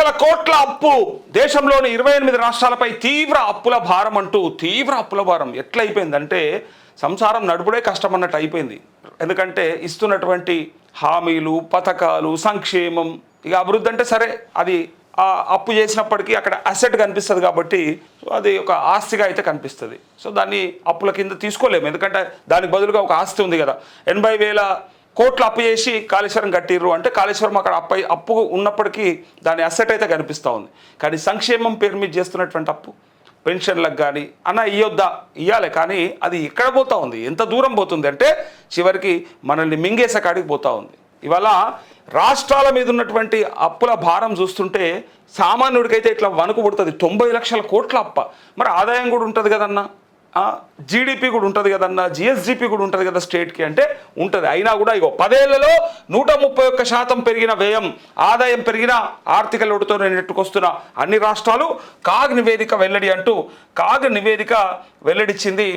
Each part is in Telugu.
లక్షల కోట్ల అప్పు, దేశంలోని 28 రాష్ట్రాలపై తీవ్ర అప్పుల భారం అంటూ తీవ్ర అప్పుల భారం ఎట్లయిపోయిందంటే సంసారం నడుపుడే కష్టం అన్నట్టు అయిపోయింది. ఎందుకంటే ఇస్తున్నటువంటి హామీలు, పథకాలు, సంక్షేమం, ఇక అభివృద్ధి అంటే సరే అది అప్పు చేసినప్పటికీ అక్కడ అసెట్ కనిపిస్తుంది కాబట్టి అది ఒక ఆస్తిగా అయితే కనిపిస్తుంది. సో దాన్ని అప్పుల కింద తీసుకోలేము, ఎందుకంటే దానికి బదులుగా ఒక ఆస్తి ఉంది కదా. 80,000 కోట్లు అప్పు చేసి కాళేశ్వరం కట్టిర్రు అంటే కాళేశ్వరం అక్కడ అప్పు ఉన్నప్పటికీ దాని అసెట్ అయితే కనిపిస్తూ ఉంది. కానీ సంక్షేమం పేరు మీద చేస్తున్నటువంటి అప్పు, పెన్షన్లకు కానీ అన్న ఇయ్యొద్దా, ఇవ్వాలి, కానీ అది ఎక్కడ పోతూ ఉంది, ఎంత దూరం పోతుంది అంటే చివరికి మనల్ని మింగేసే కాడికి పోతూ ఉంది. ఇవాళ రాష్ట్రాల మీద ఉన్నటువంటి అప్పుల భారం చూస్తుంటే సామాన్యుడికైతే ఇట్లా వణుకు పుడుతుంది. 90 లక్షల కోట్ల అప్ప, మరి ఆదాయం కూడా ఉంటుంది కదన్నా, జీడిపి కూడా ఉంటుంది కదన్నా, జిఎస్డిపి కూడా ఉంటుంది కదా స్టేట్కి అంటే ఉంటుంది. అయినా కూడా ఇగో 10 ఏళ్లలో 131% పెరిగిన వ్యయం, ఆదాయం పెరిగిన ఆర్థిక లోటుతో నెట్టుకొస్తున్న అన్ని రాష్ట్రాలు కాగ్ నివేదిక వెల్లడి అంటూ కాగ్ నివేదిక వెల్లడిచ్చింది.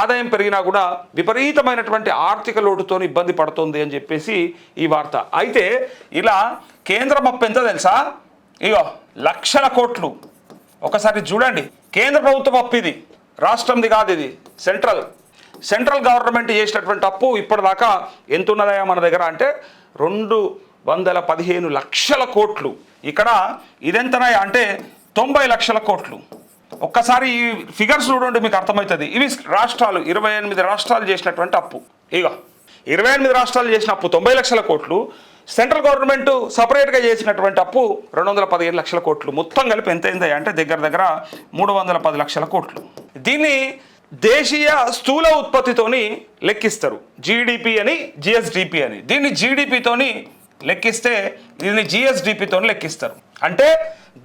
ఆదాయం పెరిగినా కూడా విపరీతమైనటువంటి ఆర్థిక లోటుతో ఇబ్బంది పడుతుంది అని చెప్పేసి ఈ వార్త. అయితే ఇలా కేంద్రం అప్పు ఎంత తెలుసా, ఇగో లక్షల కోట్లు. ఒకసారి చూడండి, కేంద్ర ప్రభుత్వం అప్పు ఇది, రాష్ట్రంది కాదు, ఇది సెంట్రల్ గవర్నమెంట్ చేసినటువంటి అప్పు ఇప్పటిదాకా ఎంత ఉన్నదయా మన దగ్గర అంటే 215 లక్షల కోట్లు. ఇక్కడ ఇదెంతనయా అంటే 90 లక్షల కోట్లు. ఒక్కసారి ఈ ఫిగర్స్ చూడండి, మీకు అర్థమవుతుంది. ఇవి రాష్ట్రాలు 28 రాష్ట్రాలు చేసినటువంటి అప్పు. ఇక 28 రాష్ట్రాలు చేసిన అప్పు 90 లక్షల కోట్లు, సెంట్రల్ గవర్నమెంట్ సపరేట్గా చేసినటువంటి అప్పు 215 లక్షల కోట్లు. మొత్తం కలిపి ఎంత అయింది అంటే దగ్గర 310 లక్షల కోట్లు. దీన్ని దేశీయ స్థూల ఉత్పత్తితోని లెక్కిస్తారు, జీడిపి అని, జిఎస్డిపి అని. దీన్ని జీడిపితోని లెక్కిస్తే దీన్ని జిఎస్డిపితోని లెక్కిస్తారు, అంటే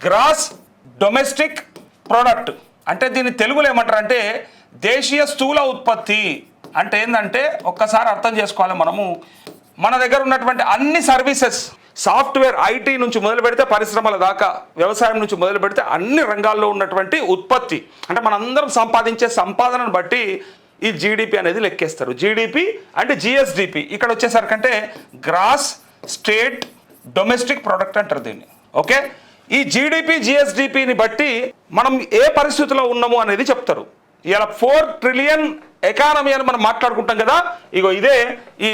గ్రాస్ డొమెస్టిక్ ప్రోడక్ట్. అంటే దీన్ని తెలుగులో ఏమంటారు అంటే దేశీయ స్థూల ఉత్పత్తి. అంటే ఏంటంటే ఒక్కసారి అర్థం చేసుకోవాలి, మనము మన దగ్గర ఉన్నటువంటి అన్ని సర్వీసెస్, సాఫ్ట్వేర్, ఐటీ నుంచి మొదలు పెడితే పరిశ్రమల దాకా, వ్యవసాయం నుంచి మొదలు పెడితే అన్ని రంగాల్లో ఉన్నటువంటి ఉత్పత్తి, అంటే మనందరం సంపాదించే సంపాదనను బట్టి ఈ జీడిపి అనేది లెక్కేస్తారు. జీడిపి అంటే జిఎస్డిపి ఇక్కడ వచ్చేసరికంటే గ్రాస్ స్టేట్ డొమెస్టిక్ ప్రోడక్ట్ అంటారు దీన్ని. ఓకే, ఈ జీడిపి జిఎస్డిపిని బట్టి మనం ఏ పరిస్థితిలో ఉన్నాము అనేది చెప్తారు. ఇలా 4 ట్రిలియన్ ఎకానమీ అని మనం మాట్లాడుకుంటాం కదా, ఇగో ఇదే ఈ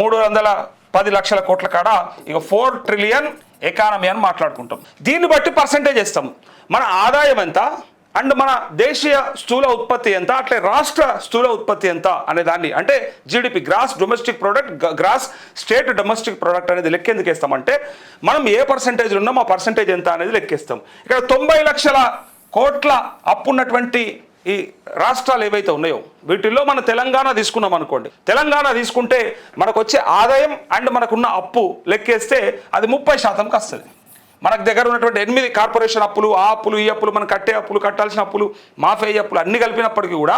310 లక్షల కోట్ల కాడ ఇక 4 ట్రిలియన్ ఎకానమీ అని మాట్లాడుకుంటాం. దీన్ని బట్టి పర్సంటేజ్ ఇస్తాం, మన ఆదాయం ఎంత అండ్ మన దేశీయ స్థూల ఉత్పత్తి ఎంత, అట్లే రాష్ట్ర స్థూల ఉత్పత్తి ఎంత అనే దాన్ని, అంటే GDP gross domestic product, gross state domestic product అనేది లెక్కేందుకు ఇస్తామంటే మనం ఏ పర్సంటేజ్ ఉన్నాం ఆ పర్సంటేజ్ ఎంత అనేది లెక్కిస్తాం. ఇక్కడ 90 లక్షల కోట్ల అప్పు ఉన్నటువంటి ఈ రాష్ట్రాలు ఏవైతే ఉన్నాయో వీటిల్లో మన తెలంగాణ తీసుకున్నాం అనుకోండి. తెలంగాణ తీసుకుంటే మనకు వచ్చే ఆదాయం అండ్ మనకున్న అప్పు లెక్కేస్తే అది 30%కి వస్తుంది. మనకు దగ్గర ఉన్నటువంటి 8 కార్పొరేషన్ అప్పులు, ఆ అప్పులు, ఈ అప్పులు, మనం కట్టే అప్పులు, కట్టాల్సిన అప్పులు, మాఫీ అయ్యే అప్పులు అన్ని కలిపినప్పటికీ కూడా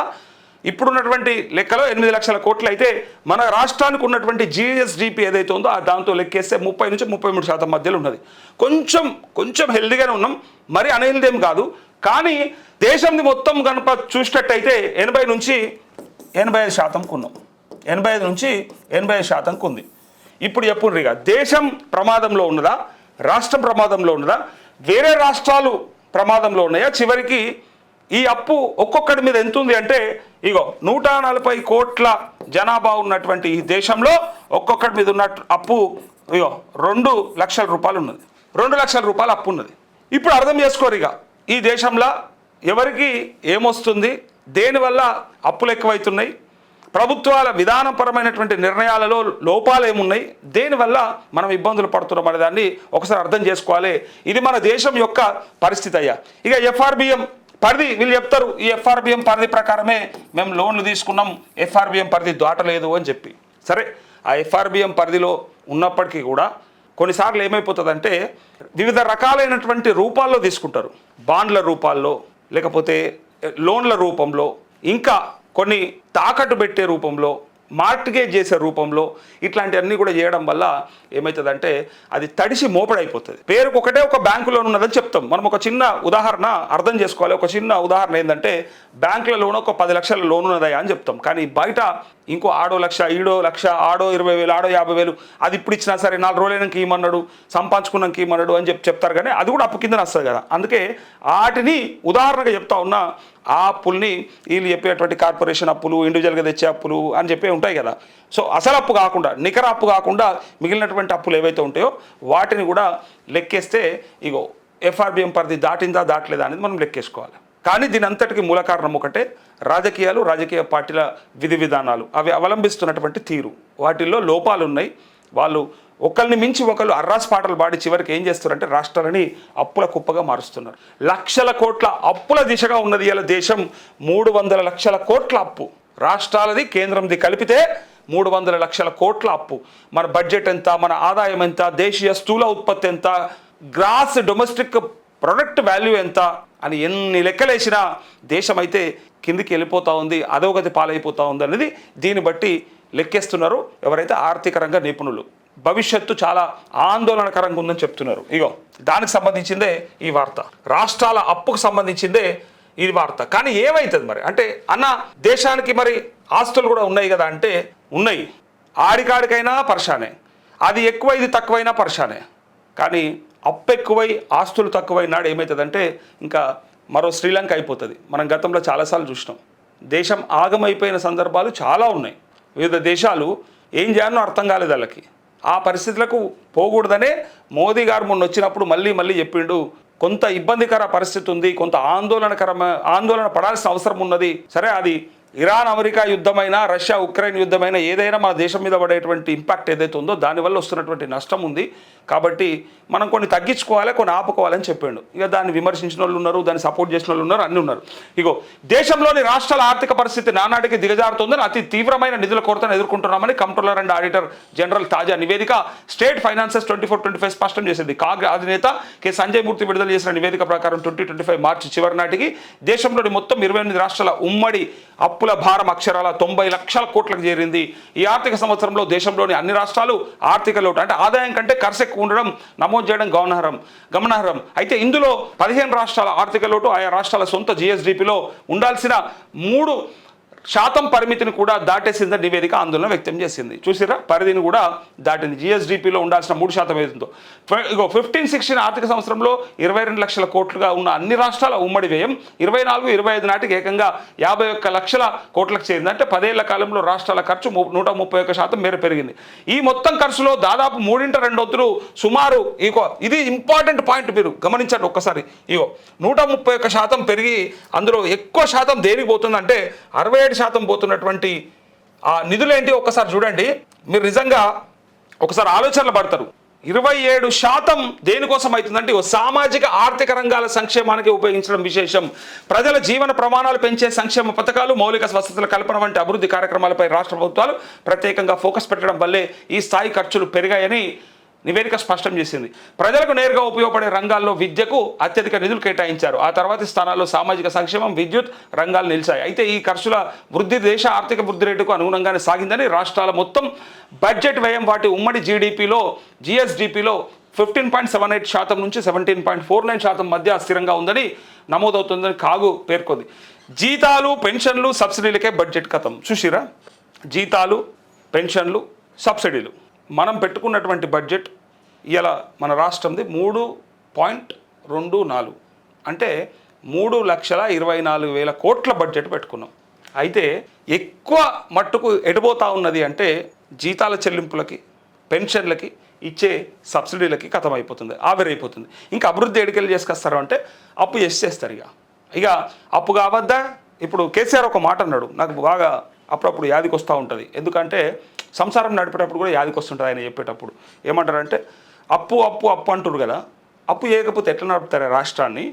ఇప్పుడున్నటువంటి లెక్కలో 8 లక్షల కోట్లు అయితే మన రాష్ట్రానికి ఉన్నటువంటి జిఎస్డిపి ఏదైతే ఉందో దాంతో లెక్కేస్తే 30 నుంచి 33% మధ్యలో ఉన్నది. కొంచెం హెల్దీగానే ఉన్నాం, మరి అన్హెల్దీ ఏం కాదు. కానీ దేశంది మొత్తం కనుక చూసినట్టయితే 80 నుంచి 85%కు ఉన్నాం, 85 నుంచి 85%కు ఉంది. ఇప్పుడు చెప్పుండ్రు, ఇక దేశం ప్రమాదంలో ఉన్నదా, రాష్ట్రం ప్రమాదంలో ఉన్నదా, వేరే రాష్ట్రాలు ప్రమాదంలో ఉన్నాయా? చివరికి ఈ అప్పు ఒక్కొక్కటి మీద ఎంత ఉంది అంటే ఇగో 140 కోట్ల జనాభా ఉన్నటువంటి ఈ దేశంలో ఒక్కొక్కటి మీద ఉన్న అప్పు ఇగో 2 లక్షల రూపాయలు ఉన్నది, 2 లక్షల రూపాయలు అప్పు ఉన్నది. ఇప్పుడు అర్థం చేసుకోరు ఇక ఈ దేశంలో ఎవరికి ఏమొస్తుంది, దేనివల్ల అప్పులు ఎక్కువైతున్నాయి, ప్రభుత్వాల విధానపరమైనటువంటి నిర్ణయాలలో లోపాలు ఏమున్నాయి, దేనివల్ల మనం ఇబ్బందులు పడుతున్నాం అనే దాన్ని ఒకసారి అర్థం చేసుకోవాలి. ఇది మన దేశం యొక్క పరిస్థితి అయ్యా. ఇక ఎఫ్ఆర్బిఎం పరిధి వీళ్ళు చెప్తారు, ఈ ఎఫ్ఆర్బిఎం పరిధి ప్రకారమే మేము లోన్లు తీసుకున్నాం, ఎఫ్ఆర్బిఎం పరిధి దాటలేదు అని చెప్పి. సరే, ఆ ఎఫ్ఆర్బిఎం పరిధిలో ఉన్నప్పటికీ కూడా కొన్నిసార్లు ఏమైపోతుందంటే వివిధ రకాలైనటువంటి రూపాల్లో తీసుకుంటారు, బాండ్ల రూపాల్లో, లేకపోతే లోన్ల రూపంలో, ఇంకా కొన్ని తాకట్టు పెట్టే రూపంలో, మార్టిగేజ్ చేసే రూపంలో ఇట్లాంటివన్నీ కూడా చేయడం వల్ల ఏమవుతుందంటే అది తడిసి మోపడైపోతుంది. పేరుకు ఒకటే ఒక బ్యాంకు లోన్ ఉన్నదని చెప్తాం. మనం ఒక చిన్న ఉదాహరణ అర్థం చేసుకోవాలి. ఒక చిన్న ఉదాహరణ ఏంటంటే బ్యాంకుల లోన్ ఒక 10 లక్షల లోన్ ఉన్నదయా అని చెప్తాం. కానీ బయట ఇంకో ఆడో లక్ష, ఈడో లక్ష, ఆడో 20,000, ఆడో 50,000, అది ఇప్పుడు ఇచ్చినా సరే 4 రోజులైనాక ఇమ్మన్నాడు, సంపాదించుకున్నాక ఇమ్మన్నాడు అని చెప్తారు. కానీ అది కూడా అప్పు కింద వస్తుంది కదా. అందుకే వాటిని ఉదాహరణగా చెప్తా ఉన్నా. ఆ అప్పుల్ని వీళ్ళు చెప్పేటువంటి కార్పొరేషన్ అప్పులు, ఇండివిజువల్గా తెచ్చే అప్పులు అని చెప్పి ఉంటాయి కదా. సో అసలు అప్పు కాకుండా, నికర అప్పు కాకుండా మిగిలినటువంటి అప్పులు ఏవైతే ఉంటాయో వాటిని కూడా లెక్కేస్తే ఇగో ఎఫ్ఆర్బిఎం పరిధి దాటిందా దాటలేదా అనేది మనం లెక్కేసుకోవాలి. కానీ దీని అంతటికి మూల కారణం ఒకటే, రాజకీయాలు, రాజకీయ పార్టీల విధి విధానాలు, అవి అవలంబిస్తున్నటువంటి తీరు. వాటిల్లో లోపాలు ఉన్నాయి. వాళ్ళు ఒకరిని మించి ఒకళ్ళు అర్రాస్ పాటలు పాడి చివరికి ఏం చేస్తారంటే రాష్ట్రాలని అప్పుల కుప్పగా మారుస్తున్నారు. లక్షల కోట్ల అప్పుల దిశగా ఉన్నది ఇలా దేశం. 300 లక్షల కోట్ల అప్పు రాష్ట్రాలది, కేంద్రంది కలిపితే 300 లక్షల కోట్ల అప్పు. మన బడ్జెట్ ఎంత, మన ఆదాయం ఎంత, దేశీయ స్థూల ఉత్పత్తి ఎంత, గ్రాస్ డొమెస్టిక్ ప్రొడక్ట్ వాల్యూ ఎంత అని ఎన్ని లెక్కలేసినా దేశం అయితే కిందికి వెళ్ళిపోతూ ఉంది, అధోగతి పాలైపోతూ ఉంది అనేది దీన్ని బట్టి లెక్కేస్తున్నారు ఎవరైతే ఆర్థిక రంగ నిపుణులు. భవిష్యత్తు చాలా ఆందోళనకరంగా ఉందని చెప్తున్నారు. ఇగో దానికి సంబంధించిందే ఈ వార్త, రాష్ట్రాల అప్పుకు సంబంధించిందే ఈ వార్త. కానీ ఏమవుతుంది మరి అంటే, అన్న దేశానికి మరి ఆస్తులు కూడా ఉన్నాయి కదా అంటే ఉన్నాయి. ఆడికాడికైనా పర్షానే, అది ఎక్కువ ఇది తక్కువైనా పర్షానే. కానీ అప్పు ఎక్కువై ఆస్తులు తక్కువైనాడు ఏమవుతుందంటే ఇంకా మరో శ్రీలంక అయిపోతుంది. మనం గతంలో చాలాసార్లు చూసినాం. దేశం ఆగమైపోయిన సందర్భాలు చాలా ఉన్నాయి. వివిధ దేశాలు ఏం చేయాలో అర్థం కాలేదు వాళ్ళకి. ఆ పరిస్థితులకు పోకూడదనే మోదీ గారు మొన్న వచ్చినప్పుడు మళ్ళీ చెప్పిండు, కొంత ఇబ్బందికర పరిస్థితి ఉంది, కొంత ఆందోళన పడాల్సిన అవసరం ఉన్నది. సరే, అది ఇరాన్ అమెరికా యుద్ధమైనా, రష్యా ఉక్రెయిన్ యుద్ధమైనా, ఏదైనా మన దేశం మీద పడేటువంటి ఇంపాక్ట్ ఏదైతే ఉందో దానివల్ల వస్తున్నటువంటి నష్టం ఉంది. కాబట్టి మనం కొన్ని తగ్గించుకోవాలి, కొన్ని ఆపుకోవాలని చెప్పిండు. ఇక దాన్ని విమర్శించిన వాళ్ళు ఉన్నారు, దాన్ని సపోర్ట్ చేసిన వాళ్ళు ఉన్నారు, అన్నీ ఉన్నారు. ఇగో దేశంలోని రాష్ట్రాల ఆర్థిక పరిస్థితి నానాటికి దిగజారుతుందని, అతి తీవ్రమైన నిధుల కొరతను ఎదుర్కొంటున్నామని కంట్రోలర్ అండ్ ఆడిటర్ జనరల్ తాజా నివేదిక స్టేట్ ఫైనాన్సెస్ 24-25 స్పష్టం చేసింది. కాగ్ అధినేత కె సంజయ్ మూర్తి విడుదల చేసిన నివేదిక ప్రకారం 2025 మార్చి చివరి నాటికి దేశంలోని మొత్తం 28 రాష్ట్రాల ఉమ్మడి అప్పుల భారం అక్షరాల 90 లక్షల కోట్లకు చేరింది. ఈ ఆర్థిక సంవత్సరంలో దేశంలోని అన్ని రాష్ట్రాలు ఆర్థిక లోటు అంటే ఆదాయం కంటే ఖర్చు ఎక్కువ ఉండడం నమోదు చేయడం గమనార్హం. అయితే ఇందులో 15 రాష్ట్రాల ఆర్థిక లోటు ఆయా రాష్ట్రాల సొంత జిఎస్డిపిలో ఉండాల్సిన 3% పరిమితిని కూడా దాటేసిందని నివేదిక ఆందోళన వ్యక్తం చేసింది. చూసిరా, పరిధిని కూడా దాటింది. జిఎస్డిపిలో ఉండాల్సిన 3% ఏదో 15-16 ఆర్థిక సంవత్సరంలో 22 లక్షల కోట్లుగా ఉన్న అన్ని రాష్ట్రాల ఉమ్మడి వ్యయం 24-25 నాటికి ఏకంగా 51 లక్షల కోట్లకు చేరింది. అంటే 10 ఏళ్ల కాలంలో రాష్ట్రాల ఖర్చు 131% మేర పెరిగింది. ఈ మొత్తం ఖర్చులో దాదాపు 3/2 సుమారు ఇది ఇంపార్టెంట్ పాయింట్, మీరు గమనించండి ఒక్కసారి. 131% పెరిగి అందులో ఎక్కువ శాతం దేనికి పోతుందంటే 67% పోతున్నటువంటి ఆ నిధులేంటి ఒక్కసారి చూడండి. మీరు నిజంగా ఒకసారి ఆలోచనలు పడతారు. 27% దేనికోసం అవుతుందంటే సామాజిక ఆర్థిక రంగాల సంక్షేమానికి ఉపయోగించడం విశేషం. ప్రజల జీవన ప్రమాణాలు పెంచే సంక్షేమ పథకాలు, మౌలిక వసతుల కల్పన వంటి అభివృద్ధి కార్యక్రమాలపై రాష్ట్ర ప్రభుత్వాలు ప్రత్యేకంగా ఫోకస్ పెట్టడం వల్లే ఈ స్థాయి ఖర్చులు పెరిగాయని నివేదిక స్పష్టం చేసింది. ప్రజలకు నేరుగా ఉపయోగపడే రంగాల్లో విద్యకు అత్యధిక నిధులు కేటాయించారు. ఆ తర్వాతి స్థానాల్లో సామాజిక సంక్షేమం, విద్యుత్ రంగాలు నిలిచాయి. అయితే ఈ ఖర్చుల వృద్ధి దేశ ఆర్థిక వృద్ధి రేటుకు అనుగుణంగానే సాగిందని, రాష్ట్రాల మొత్తం బడ్జెట్ వ్యయం వాటి ఉమ్మడి జిఎస్డిపిలో 15.78% నుంచి 17.49% మధ్య స్థిరంగా ఉందని నమోదవుతుందని కాగు పేర్కొంది. జీతాలు, పెన్షన్లు, సబ్సిడీలకే బడ్జెట్ కథం. చూసిరా, జీతాలు, పెన్షన్లు, సబ్సిడీలు మనం పెట్టుకున్నటువంటి బడ్జెట్ ఇలా మన రాష్ట్రంది 3.24 అంటే 3,24,000 కోట్ల బడ్జెట్ పెట్టుకున్నాం. అయితే ఎక్కువ మట్టుకు ఎడిపోతూ ఉన్నది అంటే జీతాల చెల్లింపులకి, పెన్షన్లకి, ఇచ్చే సబ్సిడీలకి కథమైపోతుంది, ఆవిరైపోతుంది. ఇంకా అభివృద్ధి ఎడికెళ్ళి చేసుకొస్తారు అంటే అప్పు చేస్తారు. ఇక అప్పు కావద్దా. ఇప్పుడు కేసీఆర్ ఒక మాట అన్నాడు, నాకు బాగా అప్పుడప్పుడు యాదికి వస్తూ ఉంటుంది. ఎందుకంటే సంసారం నడిపేటప్పుడు కూడా యాదికి వస్తుంటుంది. ఆయన చెప్పేటప్పుడు ఏమంటారంటే అప్పు అప్పు అప్పు అంటారు కదా, అప్పు చేయకపోతే ఎట్లా నడుపుతారు రాష్ట్రాన్ని?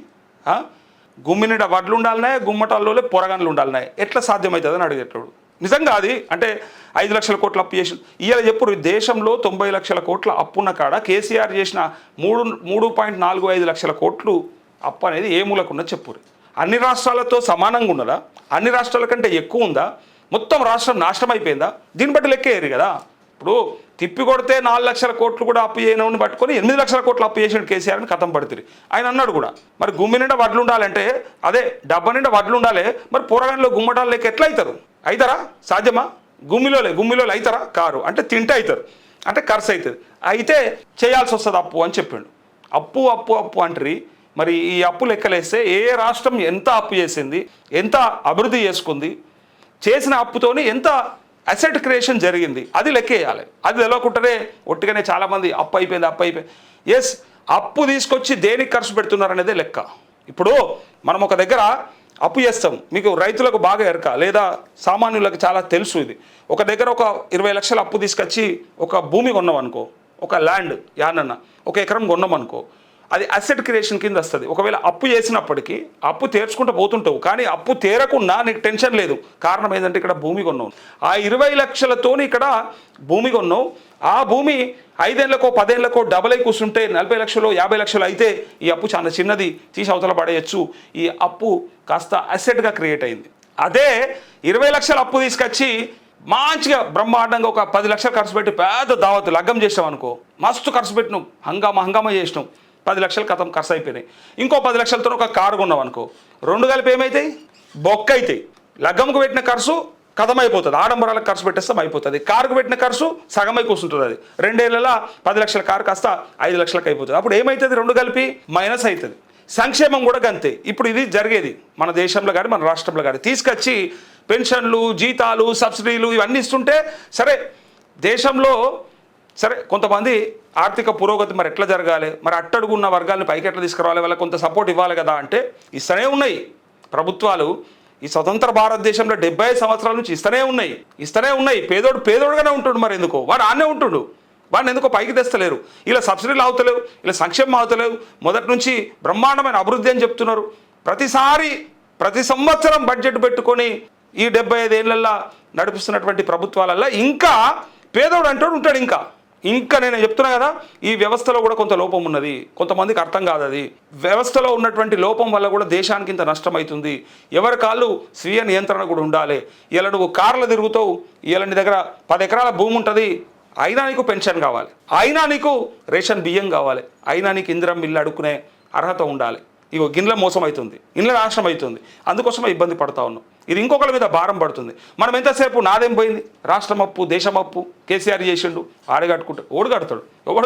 గుమ్మినిడ వడ్లు ఉండాలనే, గుమ్మటాల్లో పొరగన్లు ఉండాలనే, ఎట్లా సాధ్యమవుతుంది అని అడిగేటప్పుడు. నిజంగా అది అంటే 5 లక్షల కోట్ల అప్పు చేసి ఇవాళ చెప్పుడు దేశంలో 90 లక్షల కోట్ల అప్పున్న కాడ కేసీఆర్ చేసిన 3.45 లక్షల కోట్లు అప్పు అనేది ఏ మూలకున్నది చెప్పురు. అన్ని రాష్ట్రాలతో సమానంగా ఉన్నదా? అన్ని రాష్ట్రాల కంటే ఎక్కువ ఉందా? మొత్తం రాష్ట్రం నాశనం అయిపోయిందా? దీన్ని బట్టి లెక్కేయరు కదా. ఇప్పుడు తిప్పి కొడితే 4 లక్షల కోట్లు కూడా అప్పు చేయనని పట్టుకొని 8 లక్షల కోట్లు అప్పు చేసాడు కేసీఆర్ని కథం పడుతుంది. ఆయన అన్నాడు కూడా, మరి గుమ్మి నిండా వడ్లు ఉండాలంటే అదే డబ్బా నిండా వడ్లు ఉండాలి, మరి పోరగాన్లో గుమ్మటాలు లెక్క ఎట్లా అవుతారు? అవుతారా? సాధ్యమా? గుమ్మిలో అవుతారా? కారు అంటే తింటే అవుతారు, అంటే ఖర్చు అవుతుంది, అయితే చేయాల్సి వస్తుంది అప్పు అని చెప్పిండు. అప్పు అప్పు అప్పు అంటారు. మరి ఈ అప్పు లెక్కలేస్తే ఏ రాష్ట్రం ఎంత అప్పు చేసింది, ఎంత అభివృద్ధి చేసుకుంది, చేసిన అప్పుతోని ఎంత అసెట్ క్రియేషన్ జరిగింది, అది లెక్కేయాలి. అది తెలియకుండానే ఒట్టిగానే చాలామంది అప్పు అయిపోయింది. ఎస్, అప్పు తీసుకొచ్చి దేనికి ఖర్చు పెడుతున్నారు అనేదే లెక్క. ఇప్పుడు మనం ఒక దగ్గర అప్పు చేస్తాం, మీకు రైతులకు బాగా ఎరక లేదా సామాన్యులకు చాలా తెలుసు ఇది. ఒక దగ్గర ఒక 20 లక్షల అప్పు తీసుకొచ్చి ఒక భూమి కొన్నాం అనుకో, ఒక ల్యాండ్ యానన్న 1 ఎకరం కొన్నాం అనుకో, అది అసెట్ క్రియేషన్ కింద వస్తుంది. ఒకవేళ అప్పు చేసినప్పటికీ అప్పు తీర్చుకుంటూ పోతుంటావు, కానీ అప్పు తీరకుండా నీకు టెన్షన్ లేదు. కారణం ఏంటంటే ఇక్కడ భూమి కొన్నావు, ఆ 20 లక్షలతోని ఇక్కడ భూమి కొన్నావు. ఆ భూమి 5 ఏళ్లకో 10 ఏళ్లకో డబల్ అయి కూర్చుంటే 40 లక్షలు 50 లక్షలు అయితే ఈ అప్పు చాలా చిన్నది, తీసి అవతల పడేయచ్చు. ఈ అప్పు కాస్త అసెట్గా క్రియేట్ అయింది. అదే 20 లక్షల అప్పు తీసుకొచ్చి మంచిగా బ్రహ్మాండంగా ఒక 10 లక్షలు ఖర్చు పెట్టి పెద్ద దావత్ లగ్గం చేసాం అనుకో, మస్తు ఖర్చు పెట్టినావు, హంగామా చేసినావు, 10 లక్షలు కథం ఖర్చు అయిపోయినాయి. ఇంకో 10 లక్షలతో ఒక కారు కొన్నాం అనుకో, 2 కలిపి ఏమవుతాయి? బొక్క అవుతాయి. లగ్గంకు పెట్టిన ఖర్చు కథం అయిపోతుంది, ఆడంబరాలకు ఖర్చు పెట్టేస్తాం అయిపోతుంది. కారుకు పెట్టిన ఖర్చు సగమై కూర్చుంటుంది. అది 2 ఏళ్ళలో 10 లక్షల కారు కాస్త 5 లక్షలకు అయిపోతుంది. అప్పుడు ఏమవుతుంది? 2 కలిపి మైనస్ అవుతుంది. సంక్షేమం కూడా అంతే. ఇప్పుడు ఇది జరిగేది మన దేశంలో కానీ మన రాష్ట్రంలో కానీ, తీసుకొచ్చి పెన్షన్లు, జీతాలు, సబ్సిడీలు ఇవన్నీ ఇస్తుంటే సరే దేశంలో సరే కొంతమంది ఆర్థిక పురోగతి మరి ఎట్లా జరగాలి, మరి అట్టడుగున్న వర్గాలను పైకి ఎట్లా తీసుకురావాలి, వాళ్ళకి కొంత సపోర్ట్ ఇవ్వాలి కదా అంటే ఇస్తూనే ఉన్నాయి ప్రభుత్వాలు. ఈ స్వతంత్ర భారతదేశంలో 75 సంవత్సరాల నుంచి ఇస్తూనే ఉన్నాయి. పేదోడుగానే ఉంటుండు, మరి ఎందుకో వాడు ఆనే ఉంటుండు, వాడిని ఎందుకో పైకి తెస్తలేరు. ఇలా సబ్సిడీలు అవుతలేవు, ఇలా సంక్షేమం అవుతలేవు. మొదటి నుంచి బ్రహ్మాండమైన అభివృద్ధి అని చెప్తున్నారు. ప్రతి సంవత్సరం బడ్జెట్ పెట్టుకొని ఈ 75 ఏళ్ళల్లో నడిపిస్తున్నటువంటి ప్రభుత్వాలల్లో ఇంకా పేదోడు అంటూ ఉంటాడు. ఇంకా నేను చెప్తున్నా కదా, ఈ వ్యవస్థలో కూడా కొంత లోపం ఉన్నది, కొంతమందికి అర్థం కాదు. అది వ్యవస్థలో ఉన్నటువంటి లోపం వల్ల కూడా దేశానికి ఇంత నష్టం అవుతుంది. ఎవరి కాళ్ళు స్వీయ నియంత్రణ కూడా ఉండాలి. ఇలా నువ్వు కార్లు తిరుగుతావు, ఇలా నీ దగ్గర 10 ఎకరాల భూమి ఉంటుంది, అయినా నీకు పెన్షన్ కావాలి, అయినా నీకు రేషన్ బియ్యం కావాలి, అయినా నీకు ఇందిరం ఇల్లు అడుక్కునే అర్హత ఉండాలి. ఇగో గిన్నెల మోసం అవుతుంది, ఇండ్ల నాశనం అవుతుంది. అందుకోసమే ఇబ్బంది పడతా ఉన్నాం. ఇది ఇంకొకరి మీద భారం పడుతుంది. మనం ఎంతసేపు నాదేం పోయింది, రాష్ట్రం అప్పు, దేశం అప్పు, కేసీఆర్ చేసిండు, ఆడే కట్టుకుంటాడు, ఎవడు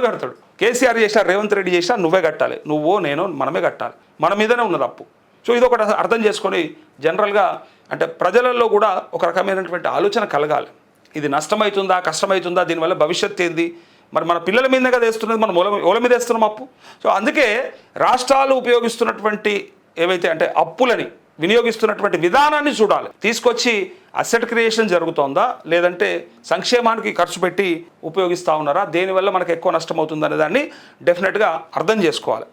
కడతాడు. కేసీఆర్ చేసినా, రేవంత్ రెడ్డి చేసినా నువ్వే కట్టాలి, నువ్వో నేను మనమే కట్టాలి, మన మీదనే ఉన్నది అప్పు. సో ఇది ఒకటి అర్థం చేసుకొని జనరల్గా అంటే ప్రజలలో కూడా ఒక రకమైనటువంటి ఆలోచన కలగాలి. ఇది నష్టమవుతుందా, కష్టమవుతుందా, దీనివల్ల భవిష్యత్తు ఏంది, మరి మన పిల్లల మీద కదా వేస్తున్నది, మనం ఓల మీద వేస్తున్నాం అప్పు. సో అందుకే రాష్ట్రాలు ఉపయోగిస్తున్నటువంటి ఏవైతే అంటే అప్పులని వినియోగిస్తున్నటువంటి విధానాన్ని చూడాలి. తీసుకొచ్చి అసెట్ క్రియేషన్ జరుగుతోందా, లేదంటే సంక్షేమానికి ఖర్చు పెట్టి ఉపయోగిస్తూ ఉన్నారా, దేనివల్ల మనకు ఎక్కువ నష్టం అవుతుందనే దాన్ని డెఫినెట్గా అర్థం చేసుకోవాలి.